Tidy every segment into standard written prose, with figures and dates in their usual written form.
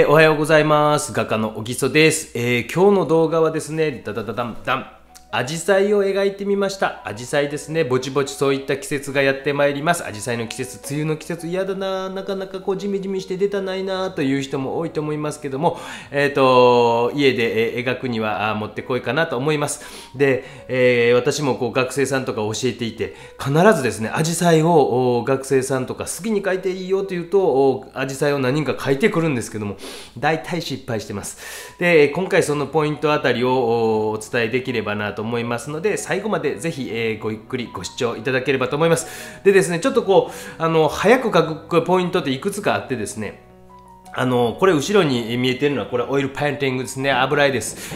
おはようございます。画家の小木曽です。今日の動画はですね、アジサイを描いてみました。アジサイですね、ぼちぼちそういった季節がやってまいります。アジサイの季節、梅雨の季節嫌だな、なかなかこうジメジメして出たないなという人も多いと思いますけども、家で描くにはもってこいかなと思います。で、私もこう学生さんとか教えていて、必ずですね、アジサイを学生さんとか好きに描いていいよというと、アジサイを何人か描いてくるんですけども、大体失敗してます。で、今回そのポイントあたりをお伝えできればなと思いますので、最後までぜひ、ごゆっくりご視聴いただければと思います。でですね、ちょっとこう早く描くポイントっていくつかあってですね、これ後ろに見えてるのはこれオイルペインティングですね。油絵です。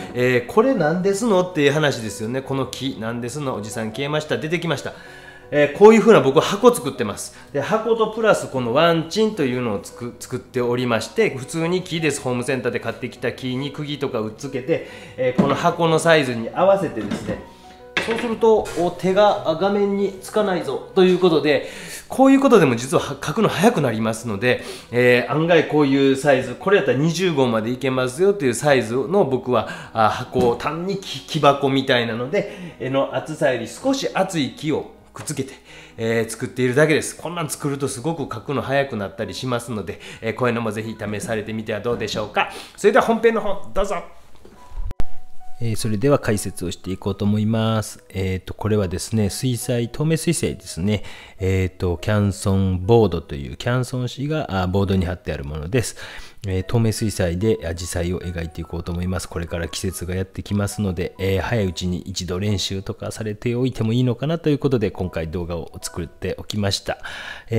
これなんですのっていう話ですよね。この木なんですの。おじさん消えました。出てきました。こういう風な僕は箱作ってます。で、箱とプラスこのワンチンというのを作っておりまして、普通に木です。ホームセンターで買ってきた木に釘とかうっつけて、この箱のサイズに合わせてですね、そうすると手が画面につかないぞということで、こういうことでも実は描くの早くなりますので、案外こういうサイズ、これやったら20号までいけますよというサイズの僕は箱を単に木箱みたいなので、絵の厚さより少し厚い木をくっつけて、作っているだけです。こんなん作るとすごく描くの早くなったりしますので、こういうのもぜひ試されてみてはどうでしょうか。それでは本編の方どうぞ。それでは解説をしていこうと思います。これはですね、透明水彩ですね。キャンソンボードというキャンソン紙がボードに貼ってあるものです。透明水彩でアジサイを描いていこうと思います。これから季節がやってきますので、早いうちに一度練習とかされておいてもいいのかなということで、今回動画を作っておきました。ポ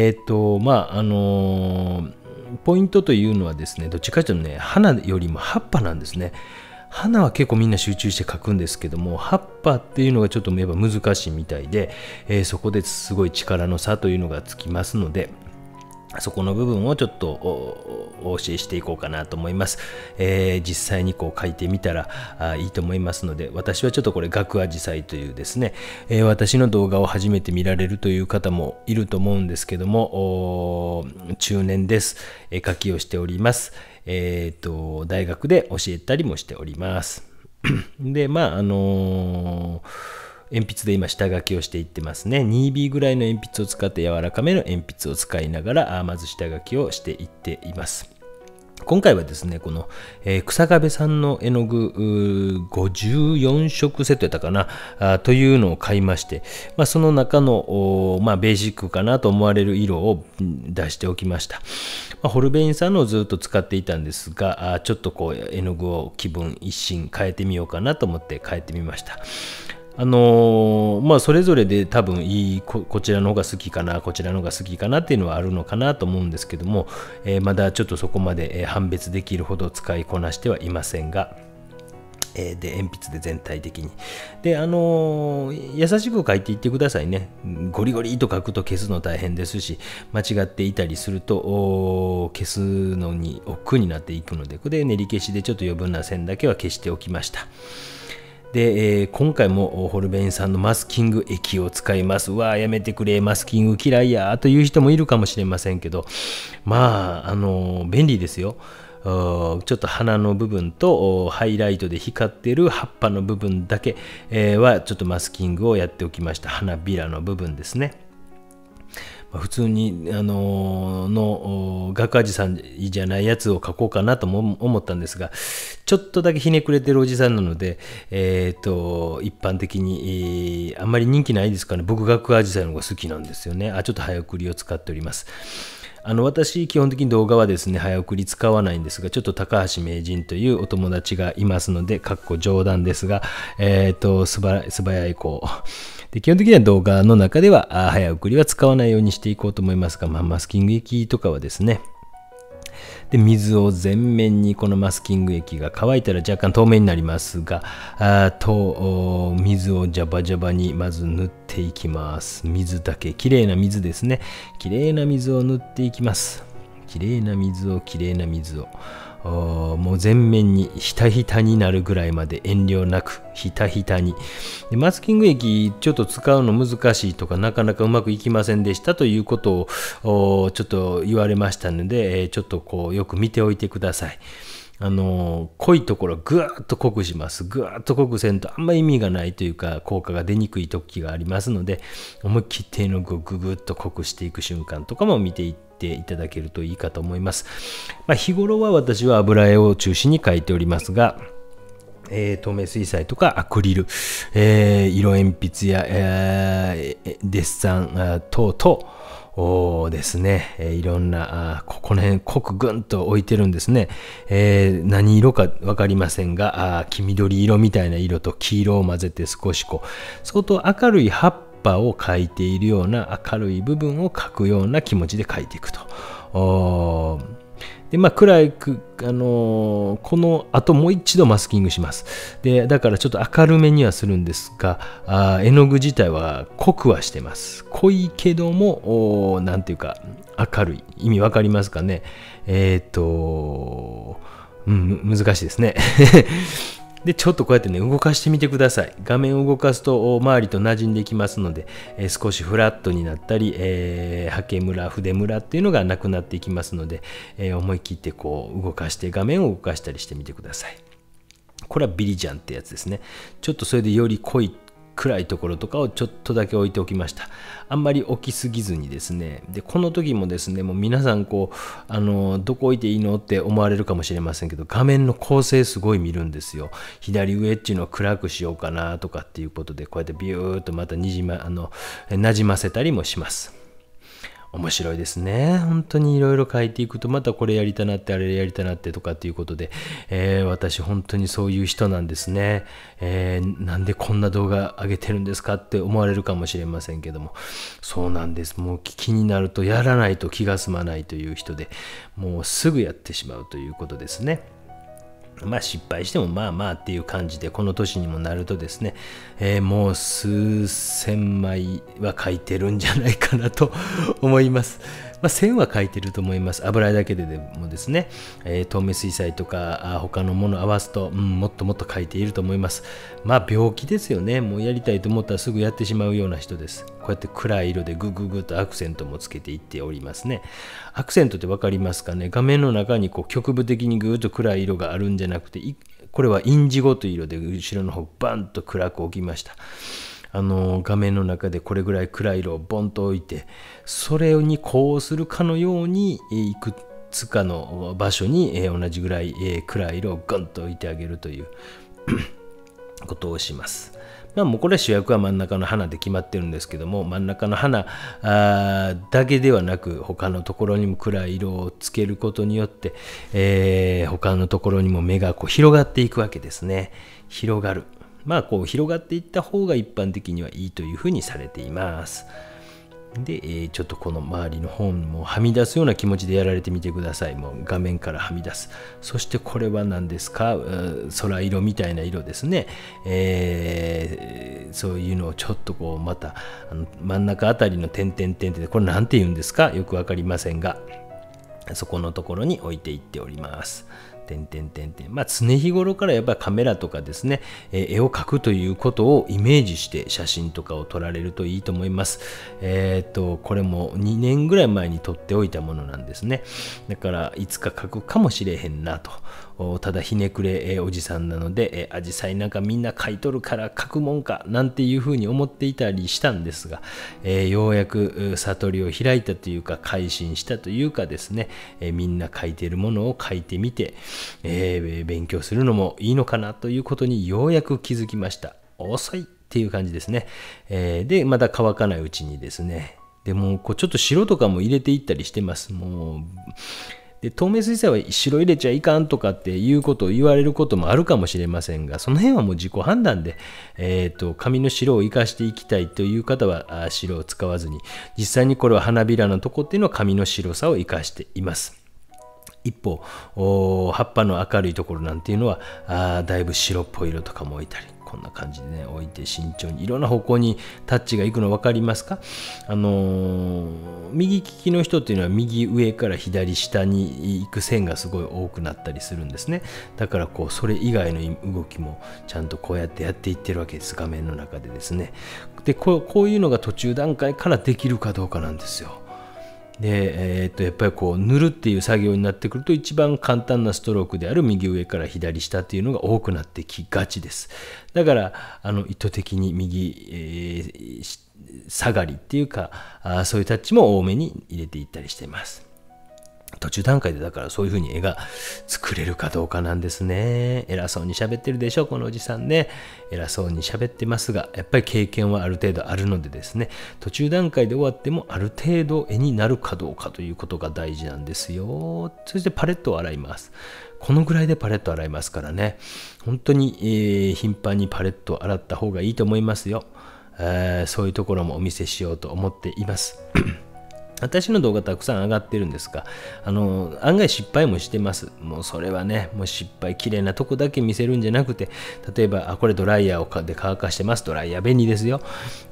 イントというのはですね、どっちかというとね、花よりも葉っぱなんですね。花は結構みんな集中して描くんですけども、葉っぱっていうのがちょっとやっぱ難しいみたいで、そこですごい力の差というのがつきますので、そこの部分をちょっとお教えしていこうかなと思います。実際にこう描いてみたらいいと思いますので、私はちょっとこれガクアジサイというですね、私の動画を初めて見られるという方もいると思うんですけども、中年です。絵描きをしております。大学で教えたりもしております。で、鉛筆で今下書きをしていってますね。2B ぐらいの鉛筆を使って柔らかめの鉛筆を使いながらまず下書きをしていっています。今回はですね、この、草壁さんの絵の具54色セットやったかなというのを買いまして、その中のベーシックかなと思われる色を出しておきました。ホルベインさんのをずっと使っていたんですが、ちょっとこう絵の具を気分一新変えてみようかなと思って変えてみました。それぞれで多分こちらの方が好きかな、こちらの方が好きかなっていうのはあるのかなと思うんですけども、まだちょっとそこまで判別できるほど使いこなしてはいませんが、で鉛筆で全体的にで、優しく書いていってくださいね。ゴリゴリと書くと消すの大変ですし、間違っていたりすると消すのに億劫になっていくので、これで練り消しでちょっと余分な線だけは消しておきました。で、今回もホルベインさんのマスキング液を使います。やめてくれ、マスキング嫌いやという人もいるかもしれませんけど、便利ですよ。ちょっと花の部分とハイライトで光っている葉っぱの部分だけはちょっとマスキングをやっておきました。花びらの部分ですね。普通にガクアジさんじゃないやつを描こうかなとも思ったんですが、ちょっとだけひねくれてるおじさんなので、一般的に、あんまり人気ないですかね。僕ガクアジサイの方が好きなんですよね。ちょっと早送りを使っております。私基本的に動画はですね早送り使わないんですが、ちょっと高橋名人というお友達がいますので、かっこ冗談ですが、素早いこうで、基本的には動画の中では早送りは使わないようにしていこうと思いますが、マスキング液とかはですね、で水を全面に、このマスキング液が乾いたら若干透明になりますが、水をジャバジャバにまず塗っていきます。水だけ、きれいな水ですね。きれいな水を塗っていきます。きれいな水をもう全面にひたひたになるぐらいまで遠慮なくひたひたに。でマスキング液ちょっと使うの難しいとかなかなかうまくいきませんでしたということをちょっと言われましたので、ちょっとこうよく見ておいてください。濃いところぐわっと濃くします。ぐわっと濃くせんとあんま意味がないというか効果が出にくい時がありますので、思いっきり手の具をぐぐっと濃くしていく瞬間とかも見ていっていただけるといいかと思います。日頃は私は油絵を中心に描いておりますが、透明水彩とかアクリル、色鉛筆や、デッサン等々ですね、いろんなこの辺濃くぐんと置いてるんですね。何色か分かりませんが黄緑色みたいな色と黄色を混ぜて少し相当明るい葉っぱを描いているような明るい部分を描くような気持ちで描いていくと。で暗いこの後もう一度マスキングします。でだからちょっと明るめにはするんですが、絵の具自体は濃くはしてます。濃いけどもなんていうか明るい。意味わかりますかね。難しいですね。でちょっとこうやってね動かしてみてください。画面を動かすと周りと馴染んできますので、少しフラットになったり、ハケムラ筆ムラっていうのがなくなっていきますので、思い切ってこう動かして画面を動かしたりしてみてください。これはビリジャンってやつですね。ちょっとそれでより濃い暗いところとかをちょっとだけ置いておきました。あんまり置きすぎずにですね。でこの時もですね、もう皆さんどこ置いていいのって思われるかもしれませんけど、画面の構成すごい見るんですよ。左上っていうのを暗くしようかなとかっていうことで、こうやってビューっとまたなじませたりもします。面白いですね。本当にいろいろ書いていくと、またこれやりたなってあれやりたなってとかっていうことで、私本当にそういう人なんですね。なんでこんな動画上げてるんですかって思われるかもしれませんけども、そうなんです。もう気になるとやらないと気が済まないという人で、もうすぐやってしまうということですね。失敗してもまあまあっていう感じで、この年にもなるとですね、もう数千枚は書いてるんじゃないかなと思います。1000は書いてると思います。油絵だけでもですね、透明水彩とか他のものを合わすと、もっともっと書いていると思います。病気ですよね。もうやりたいと思ったらすぐやってしまうような人です。こうやって暗い色でグググとアクセントもつけていっておりますね。アクセントって分かりますかね。画面の中に局部的にぐーっと暗い色があるんじゃなくて、これはインジゴという色で後ろの方バンと暗く置きました。画面の中でこれぐらい暗い色をボンと置いて、それにこうするかのようにいくつかの場所に同じぐらい暗い色をガンと置いてあげるということをします。もうこれ主役は真ん中の花で決まってるんですけども、真ん中の花だけではなく他のところにも暗い色をつけることによって、他のところにも目が広がっていくわけですね。広がる。広がっていった方が一般的にはいいというふうにされています。で、ちょっとこの周りの方もはみ出すような気持ちでやられてみてください。もう画面からはみ出す。そしてこれは何ですか？空色みたいな色ですね。そういうのをちょっとまた真ん中あたりの点々点で、これ何て言うんですか？よくわかりませんが、そこのところに置いていっております。常日頃からやっぱりカメラとかですね、絵を描くということをイメージして写真とかを撮られるといいと思います。これも2年ぐらい前に撮っておいたものなんですね。だからいつか描くかもしれへんなと。ただひねくれおじさんなので、アジサイなんかみんな描いとるから描くもんかなんていうふうに思っていたりしたんですが、ようやく悟りを開いたというか改心したというかですね、みんな描いているものを描いてみて、勉強するのもいいのかなということにようやく気づきました。遅いっていう感じですね。でまだ乾かないうちにですね、でもちょっと白とかも入れていったりしてます。もうで透明水彩は白入れちゃいかんとかっていうことを言われることもあるかもしれませんが、その辺はもう自己判断で、紙の白を生かしていきたいという方は白を使わずに、実際にこれは花びらのとこっていうのは紙の白さを生かしています。一方葉っぱの明るいところなんていうのはだいぶ白っぽい色とかも置いたり、こんな感じでね置いて慎重にいろんな方向にタッチがいくの分かりますか？右利きの人っていうのは右上から左下に行く線がすごい多くなったりするんですね。だからこうそれ以外の動きもちゃんとこうやってやっていってるわけです、画面の中でですね。でこういうのが途中段階からできるかどうかなんですよ。でやっぱりこう塗るっていう作業になってくると一番簡単なストロークである右上から左下っていうのが多くなってきがちです。だから意図的に右、下がりっていうかそういうタッチも多めに入れていったりしています。途中段階でだからそういう風に絵が作れるかどうかなんですね。偉そうに喋ってるでしょこのおじさんね。偉そうに喋ってますがやっぱり経験はある程度あるのでですね、途中段階で終わってもある程度絵になるかどうかということが大事なんですよ。そしてパレットを洗います。このぐらいでパレット洗いますからね、本当に、頻繁にパレットを洗った方がいいと思いますよ。そういうところもお見せしようと思っています私の動画たくさん上がってるんですが、案外失敗もしてます。もうそれはね、もう失敗、綺麗なとこだけ見せるんじゃなくて、例えば、これドライヤーで乾かしてます。ドライヤー便利ですよ。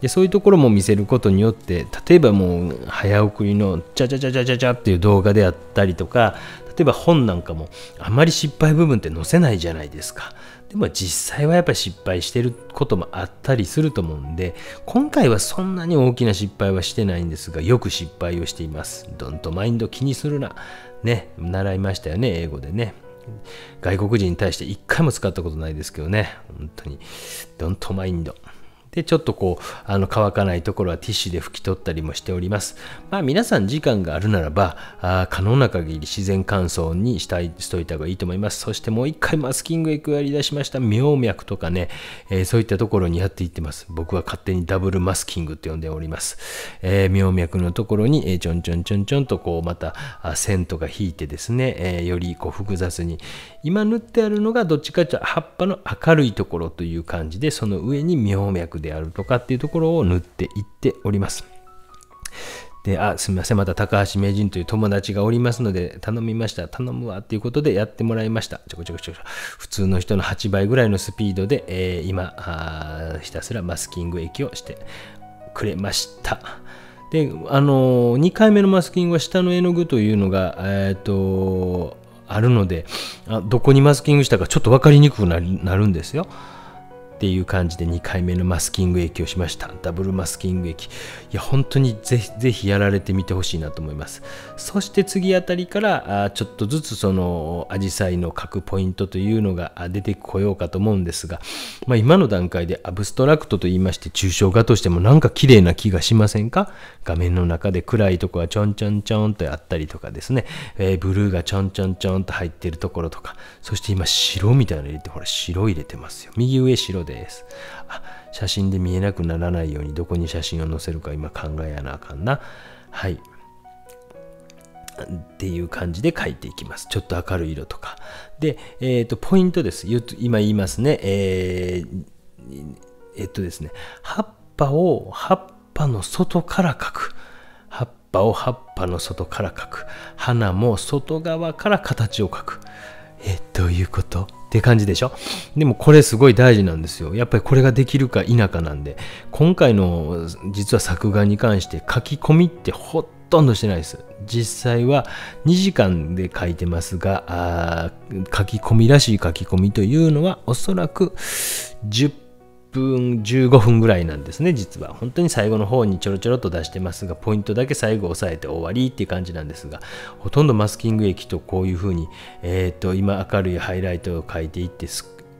で、そういうところも見せることによって、例えばもう早送りのチャチャチャチャチャチャっていう動画であったりとか、例えば本なんかもあまり失敗部分って載せないじゃないですか。でも実際はやっぱり失敗してることもあったりすると思うんで、今回はそんなに大きな失敗はしてないんですが、よく失敗をしています。ドントマインド、気にするな。ね、習いましたよね、英語でね。外国人に対して一回も使ったことないですけどね、本当に。ドントマインド。で、ちょっとこう、乾かないところはティッシュで拭き取ったりもしております。まあ皆さん時間があるならば、可能な限り自然乾燥にしといた方がいいと思います。そしてもう一回マスキングエクやり出しました。妙脈とかね、そういったところにやっていってます。僕は勝手にダブルマスキングって呼んでおります。妙脈のところに、ちょんちょんちょんちょんとこうまた線とか引いてですね、よりこう複雑に。今塗ってあるのがどっちかというと葉っぱの明るいところという感じで、その上に妙脈であるとかっていうところを塗っていっております。で、すみません、また高橋名人という友達がおりますので頼みました。頼むわっていうことでやってもらいました。普通の人の8倍ぐらいのスピードで、今ひたすらマスキング液をしてくれました。で、2回目のマスキングは下の絵の具というのがあるので、どこにマスキングしたかちょっと分かりにくくなるんですよ。っていう感じで2回目のマスキング液をしました。ダブルマスキング液。いや、本当にぜひやられてみてほしいなと思います。そして次あたりからちょっとずつそのアジサイの描くポイントというのが出てこようかと思うんですが、まあ、今の段階でアブストラクトと言いまして抽象画としてもなんか綺麗な気がしませんか？画面の中で暗いところがちょんちょんちょんとあったりとかですね、ブルーがちょんちょんちょんと入っているところとか、そして今白みたいなの入れて、ほら白入れてますよ。右上白です。写真で見えなくならないようにどこに写真を載せるか今考えやなあかんな。はい。っていう感じで描いていきます。ちょっと明るい色とか。で、ポイントです。今言いますね。ですね。葉っぱの外から描く。葉っぱを葉っぱの外から描く。花も外側から形を描く。どういうことって感じでしょ。でもこれすごい大事なんですよ。やっぱりこれができるか否かなんで、今回の実は作画に関して書き込みってほとんどしてないです。実際は2時間で書いてますが、書き込みらしい書き込みというのはおそらく10分15分ぐらいなんですね。実は本当に最後の方にちょろちょろっと出してますが、ポイントだけ最後押さえて終わりっていう感じなんですが、ほとんどマスキング液とこういう風に今明るいハイライトを描いていって、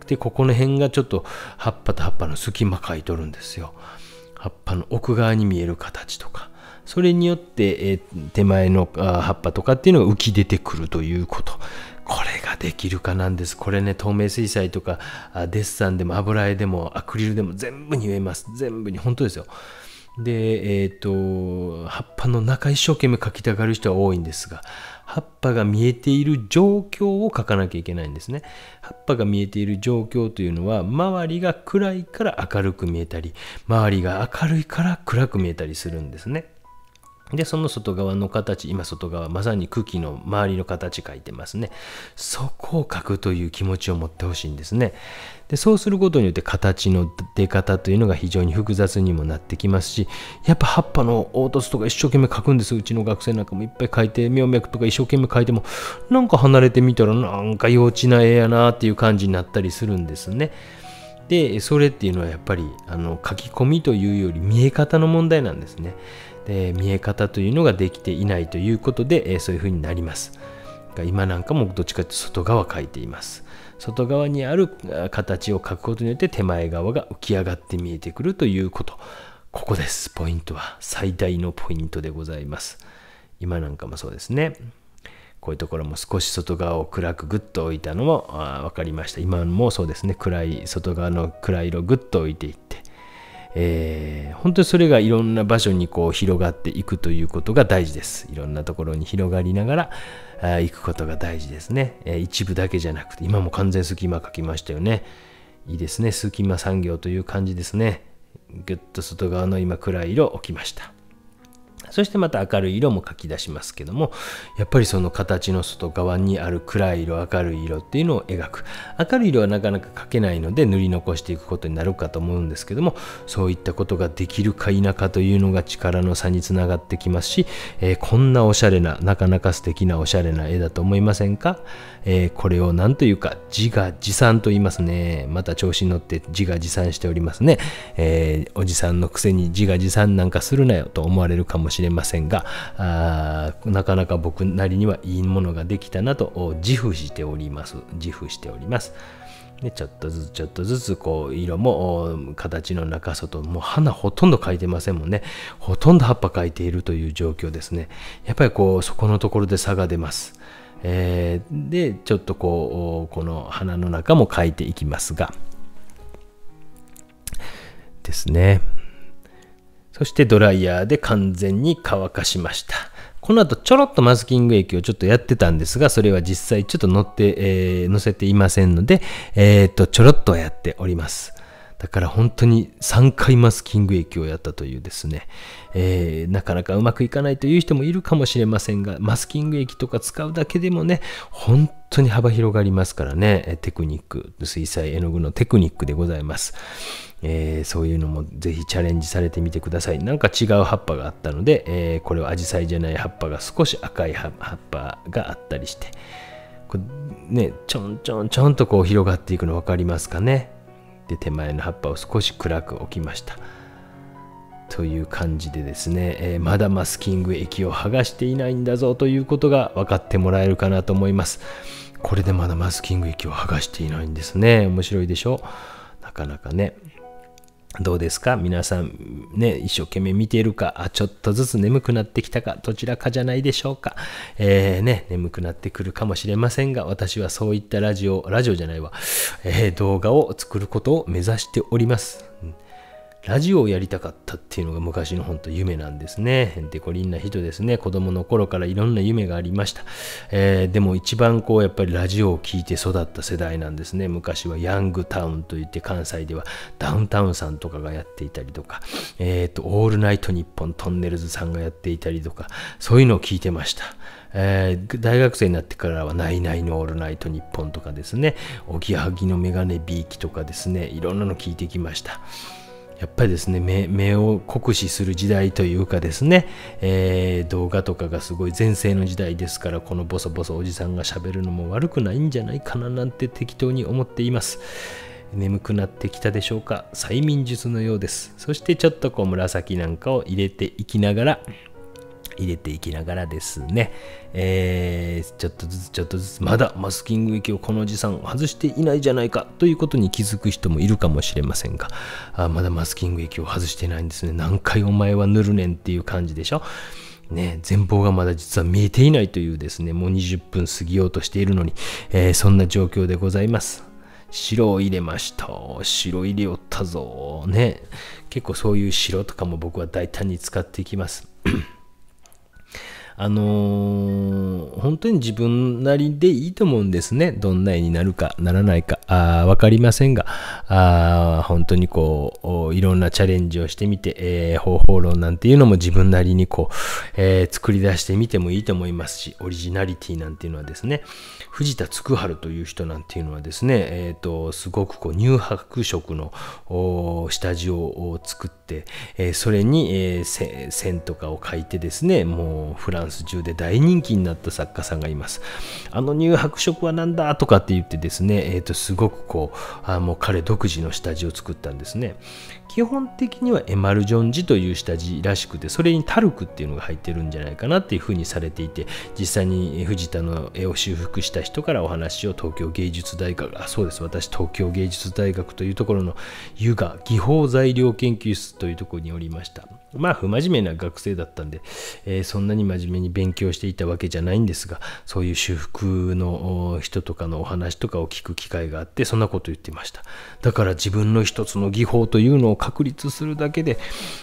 でここの辺がちょっと葉っぱと葉っぱの隙間描いとるんですよ。葉っぱの奥側に見える形とか、それによって、手前の葉っぱとかっていうのが浮き出てくるということ。これができるかなんです。これね、透明水彩とかデッサンでも油絵でもアクリルでも全部に言えます。全部に本当ですよ。で、葉っぱの中一生懸命描きたがる人は多いんですが、葉っぱが見えている状況を描かなきゃいけないんですね。葉っぱが見えている状況というのは、周りが暗いから明るく見えたり、周りが明るいから暗く見えたりするんですね。で、その外側の形、今外側、まさに茎の周りの形描いてますね。そこを描くという気持ちを持ってほしいんですね。で、そうすることによって形の出方というのが非常に複雑にもなってきますし、やっぱ葉っぱの凹凸とか一生懸命描くんです。うちの学生なんかもいっぱい描いて、葉脈とか一生懸命描いても、なんか離れてみたらなんか幼稚な絵やなっていう感じになったりするんですね。で、それっていうのはやっぱり書き込みというより見え方の問題なんですね。で、見え方というのができていないということで、そういうふうになります。今なんかもどっちかというと外側描いています。外側にある形を描くことによって手前側が浮き上がって見えてくるということ。ここです。ポイントは最大のポイントでございます。今なんかもそうですね。こういうところも少し外側を暗くグッと置いたのも分かりました。今もそうですね。外側の暗い色をグッと置いていって、本当にそれがいろんな場所にこう広がっていくということが大事です。いろんなところに広がりながら行くことが大事ですね。一部だけじゃなくて、今も完全隙間描きましたよね。いいですね。隙間産業という感じですね。ぐっと外側の今暗い色を置きました。そしてまた明るい色も描き出しますけども、やっぱりその形の外側にある暗い色、明るい色っていうのを描く。明るい色はなかなか描けないので塗り残していくことになるかと思うんですけども、そういったことができるか否かというのが力の差につながってきますし、こんなおしゃれな、なかなか素敵なおしゃれな絵だと思いませんか？これを何というか自画自賛と言いますね。また調子に乗って自画自賛しておりますね。おじさんのくせに自画自賛なんかするなよと思われるかもしれませんが、なかなか僕なりにはいいものができたなと自負しております。で、ちょっとずつこう色も形の中外、もう花ほとんど描いてませんもんね。ほとんど葉っぱ描いているという状況ですね。やっぱりこうそこのところで差が出ます。でちょっとこの花の中も描いていきますがですね。そしてドライヤーで完全に乾かしました。この後ちょろっとマスキング液をちょっとやってたんですが、それは実際ちょっと載せていませんので、ちょろっとやっております。だから本当に3回マスキング液をやったというですね、なかなかうまくいかないという人もいるかもしれませんが、マスキング液とか使うだけでもね、本当に幅広がりますからね。テクニック、水彩絵の具のテクニックでございます。そういうのもぜひチャレンジされてみてください。なんか違う葉っぱがあったので、これはアジサイじゃない葉っぱが少し赤い葉っぱがあったりして、これね、ちょんとこう広がっていくの分かりますかね。で、手前の葉っぱを少し暗く置きました。という感じでですね、まだマスキング液を剥がしていないんだぞということが分かってもらえるかなと思います。これでまだマスキング液を剥がしていないんですね。面白いでしょ？なかなかね。どうですか皆さんね、一生懸命見ているか、ちょっとずつ眠くなってきたか、どちらかじゃないでしょうか。眠くなってくるかもしれませんが、私はそういったラジオじゃないわ、動画を作ることを目指しております。ラジオをやりたかったっていうのが昔の本当夢なんですね。へんてこりんな人ですね。子供の頃からいろんな夢がありました。でも一番こうやっぱりラジオを聞いて育った世代なんですね。昔はヤングタウンといって関西ではダウンタウンさんとかがやっていたりとか、オールナイトニッポントンネルズさんがやっていたりとか、そういうのを聞いてました。大学生になってからはナイナイのオールナイトニッポンとかですね、おぎやはぎのメガネビーキとかですね、いろんなの聞いてきました。やっぱりですね、目を酷使する時代というかですね、動画とかがすごい全盛の時代ですから、このボソボソおじさんが喋るのも悪くないんじゃないかななんて適当に思っています。眠くなってきたでしょうか。催眠術のようです。そしてちょっとこう紫なんかを入れていきながらですね、ちょっとずつまだマスキング液をこのおじさん外していないじゃないかということに気づく人もいるかもしれませんが、まだマスキング液を外してないんですね。何回お前は塗るねんっていう感じでしょ。ね、前方がまだ実は見えていないというですね、もう20分過ぎようとしているのに、そんな状況でございます。白を入れました。白入れよったぞ。ね、結構そういう白とかも僕は大胆に使っていきます。本当に自分なりでいいと思うんですね。どんな絵になるかならないか分かりませんが、本当にこういろんなチャレンジをしてみて、方法論なんていうのも自分なりにこう、作り出してみてもいいと思いますし、オリジナリティなんていうのはですね、藤田嗣治という人なんていうのはですね、すごくこう乳白色の下地を作って、それに、線とかを描いてですね、もうフランス中で大人気になった作家さんがいます。乳白色はなんだとかって言ってですね、すごくこうもう彼独自の下地を作ったんですね。基本的にはエマルジョン地という下地らしくて、それにタルクっていうのが入ってるんじゃないかなっていうふうにされていて、実際に藤田の絵を修復した人からお話を東京芸術大学、そうです、私東京芸術大学というところの油画技法材料研究室というところにおりました。不真面目な学生だったんで、そんなに真面目に勉強していたわけじゃないんですが、そういう修復の人とかのお話とかを聞く機会があって、そんなことを言ってました。だから自分の一つの技法というのを確立するだけで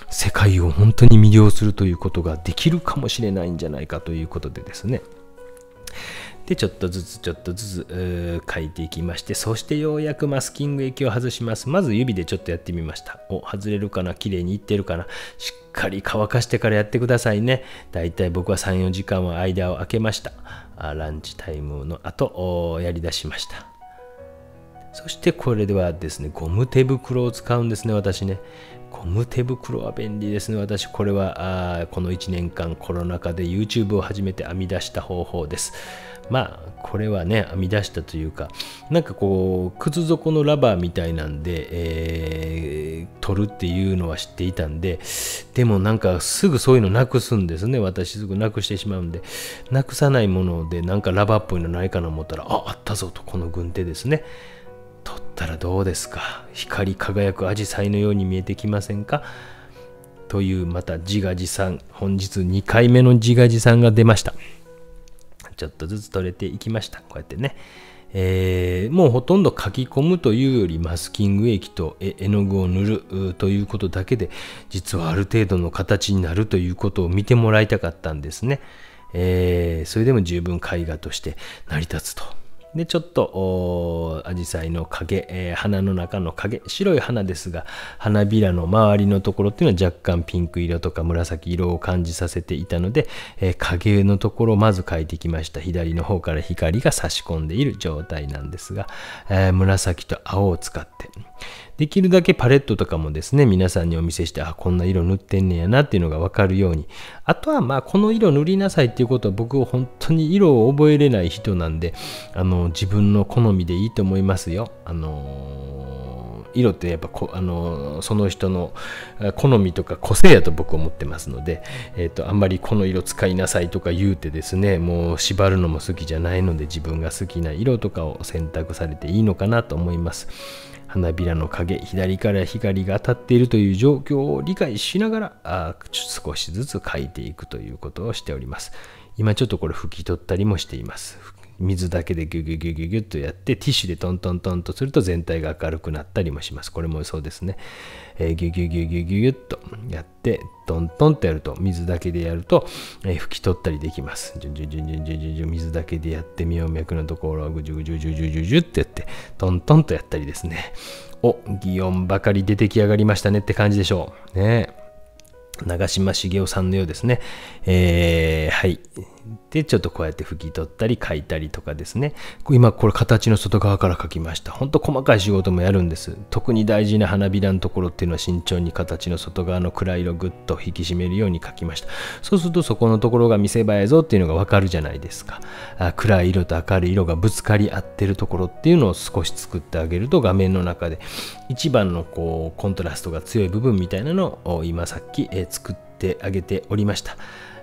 世界を本当に魅了するということができるかもしれないんじゃないかということでですね、でちょっとずつ描いていきまして、そしてようやくマスキング液を外します。まず指でちょっとやってみました。外れるかな、綺麗にいってるかな。しっかり乾かしてからやってくださいね。だいたい僕は 3,4 時間は間を空けました。ランチタイムの後やり出しました。そしてこれではですね、ゴム手袋を使うんですね、私ね。ゴム手袋は便利ですね。私これはこの1年間コロナ禍で YouTube を始めて編み出した方法です。これはね、編み出したというか、なんかこう靴底のラバーみたいなんで、取るっていうのは知っていたんで、でもなんかすぐそういうのなくすんですね。私すぐなくしてしまうんで、なくさないものでなんかラバーっぽいのないかな思ったら、あったぞと、この軍手ですね。取ったらどうですか。光り輝くアジサイのように見えてきませんか。というまた自画自賛、本日2回目の自画自賛が出ました。ちょっとずつ取れていきました。こうやってね、もうほとんど書き込むというよりマスキング液と絵の具を塗るということだけで、実はある程度の形になるということを見てもらいたかったんですね。それでも十分絵画として成り立つと。でちょっとアジサイの影、花の中の影、白い花ですが、花びらの周りのところっていうのは若干ピンク色とか紫色を感じさせていたので、影のところをまず描いてきました。左の方から光が差し込んでいる状態なんですが、紫と青を使ってできるだけパレットとかもですね、皆さんにお見せして、こんな色塗ってんねやなっていうのが分かるように。あとはこの色塗りなさいっていうことは、僕は本当に色を覚えれない人なんで、自分の好みでいいと思いますよ。色ってやっぱその人の好みとか個性やと僕は思ってますので、あんまりこの色使いなさいとか言うてですね、もう縛るのも好きじゃないので、自分が好きな色とかを選択されていいのかなと思います。花びらの影、左から光が当たっているという状況を理解しながら少しずつ描いていくということをしております。今ちょっとこれ拭き取ったりもしています。水だけでギュギュギュギュギュッとやって、ティッシュでトントントンとすると全体が明るくなったりもします。これもそうですね。ギュギュギュギュギュギュッとやって、トントンとやると、水だけでやると、拭き取ったりできます。水だけでやって、妙脈のところをぐじゅぐじゅぐじゅぐじゅぐじゅってやって、トントンとやったりですね。擬音ばかり出てきやがりましたねって感じでしょう。ね。長嶋茂雄さんのようですね。はい。で、ちょっとこうやって拭き取ったり書いたりとかですね。今これ形の外側から書きました。ほんと細かい仕事もやるんです。特に大事な花びらのところっていうのは慎重に形の外側の暗い色をぐっと引き締めるように書きました。そうするとそこのところが見せ映えぞっていうのがわかるじゃないですか。暗い色と明るい色がぶつかり合ってるところっていうのを少し作ってあげると、画面の中で一番のコントラストが強い部分みたいなのを今さっき作ってあげておりました。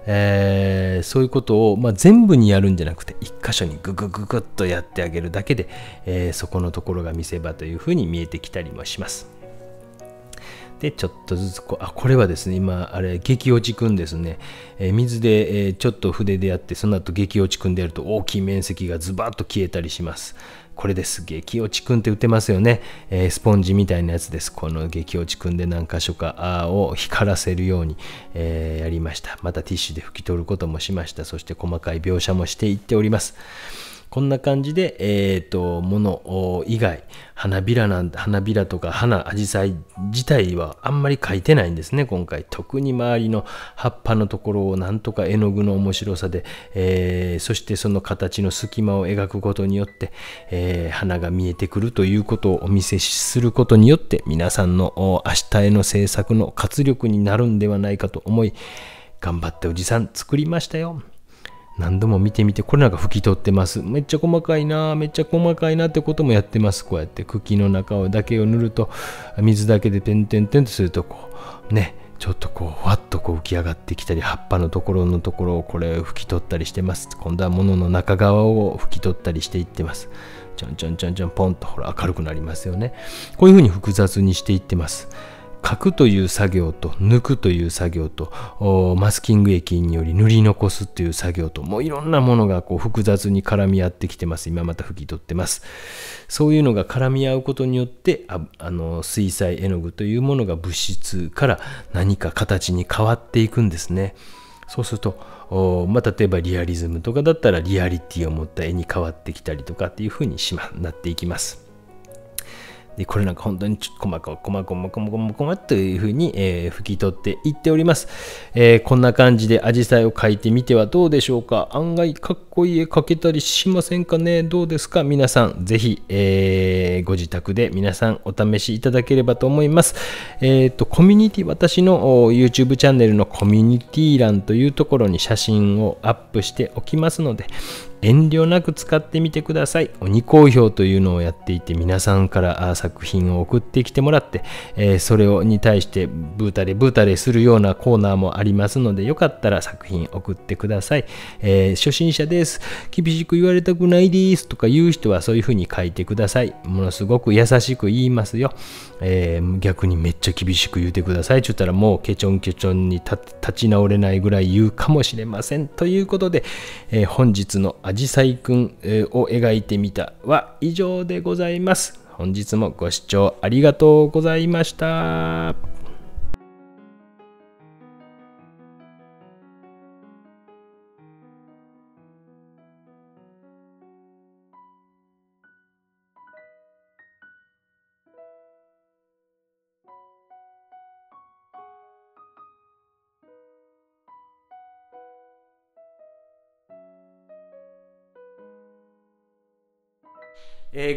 そういうことを、全部にやるんじゃなくて、一箇所にググググッとやってあげるだけで、そこのところが見せ場というふうに見えてきたりもします。でちょっとずつこれはですね、今激落ちくんですね。水で、ちょっと筆でやって、その後激落ちくんでやると大きい面積がズバッと消えたりします。これです。激落ちくんって売ってますよね。スポンジみたいなやつです。この激落ちくんで何箇所かを光らせるように、やりました。またティッシュで拭き取ることもしました。そして細かい描写もしていっております。こんな感じで、物以外、花びらとかアジサイ自体はあんまり描いてないんですね、今回。特に周りの葉っぱのところをなんとか絵の具の面白さで、そしてその形の隙間を描くことによって、花が見えてくるということをお見せすることによって、皆さんの明日への制作の活力になるんではないかと思い、頑張っておじさん作りましたよ。何度も見てみて、これなんか拭き取ってます。めっちゃ細かいなってこともやってます。こうやって茎の中だけを塗ると、水だけでてんてんてんとすると、こうね、ちょっとこうふわっとこう浮き上がってきたり、葉っぱのところをこれ拭き取ったりしてます。今度は物の中側を拭き取ったりしていってます。ちょんちょんちょんちょんポンとほら明るくなりますよね。こういうふうに複雑にしていってます。描くという作業と抜くという作業とマスキング液により塗り残すという作業と、もういろんなものがこう複雑に絡み合ってきてます。今また拭き取ってます。そういうのが絡み合うことによって水彩絵の具というものが物質から何か形に変わっていくんですね。そうすると例えばリアリズムとかだったらリアリティを持った絵に変わってきたりとかっていうふうになっていきます。でこれなんか本当に細々というふうに、拭き取っていっております。こんな感じでアジサイを描いてみてはどうでしょうか。案外かっこいい絵描けたりしませんかね。どうですか皆さん。ぜひ、ご自宅で皆さんお試しいただければと思います。コミュニティ、私の YouTube チャンネルのコミュニティ欄というところに写真をアップしておきますので、遠慮なく使ってみてください。鬼好評というのをやっていて、皆さんから作品を送ってきてもらって、それに対してブータレするようなコーナーもありますので、よかったら作品送ってください。初心者です。厳しく言われたくないですとか言う人はそういうふうに書いてください。ものすごく優しく言いますよ。逆にめっちゃ厳しく言うてくださいって言ったら、もうケチョンケチョンに立ち直れないぐらい言うかもしれません。ということで、本日のアジサイくんを描いてみたは以上でございます。本日もご視聴ありがとうございました。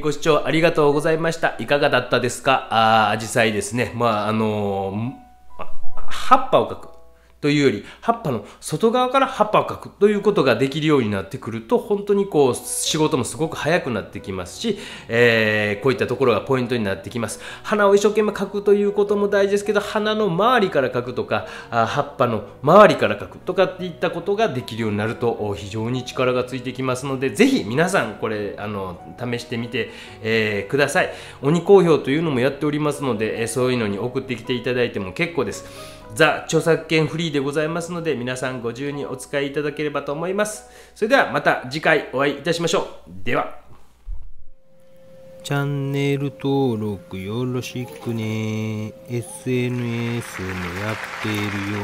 ご視聴ありがとうございました。いかがだったですか。アジサイですね。葉っぱを描くというより、葉っぱの外側から葉っぱを描くということができるようになってくると、本当にこう仕事もすごく早くなってきますし、こういったところがポイントになってきます。花を一生懸命描くということも大事ですけど、花の周りから描くとか、葉っぱの周りから描くとかっていったことができるようになると非常に力がついてきますので、ぜひ皆さんこれ試してみて、ください。鬼好評というのもやっておりますので、そういうのに送ってきていただいても結構です。ザ・著作権フリーでございますので、皆さんご自由にお使いいただければと思います。それではまた次回お会いいたしましょう。では。チャンネル登録よろしくね。SNS もやっているよ。